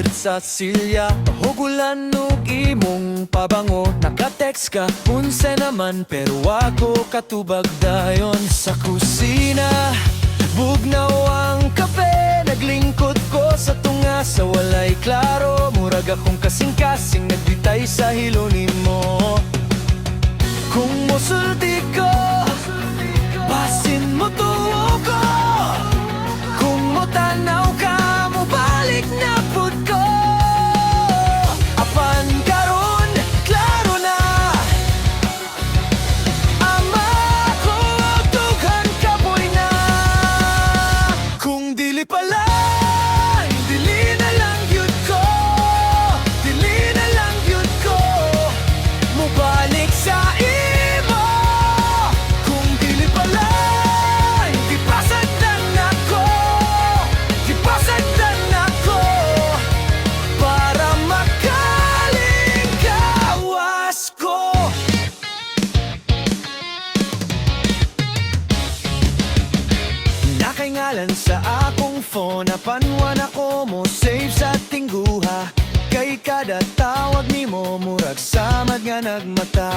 Sakit sa silya, hugulan ug imong pabango. Nakatext ka, unsa naman pero ako katubag dayon sa kusina. Bugnaw ang kape, naglingkod ko sa tunga sa walay klaro. Murag akong kasing-kasing nagbitay sa hilo nimo. Kung musulti ko, basin mo tuo ko. Kung mo tanaw ka, mo balik na pud ko. Apan karon, klaro na. Ama ko, dughan kapoy na. Kung dili pala, dili na lang yun ko. Dili na lang yun ko. Mo balik sa imo. Kung dili pala, di pasagdan ako. Di pasagdan ako. Para makalingkawas ko. Nakaingalan sa akong phone, napanwan ako mo save sa tingguha. Kay kada tawag nimo murag samad nga nagmata.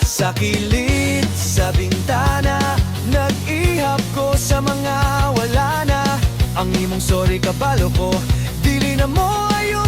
Sa kilid, sa bintana, nag-ihap ko sa mga wala na. Ang imong sorry kabalo ko, dili na mo ayo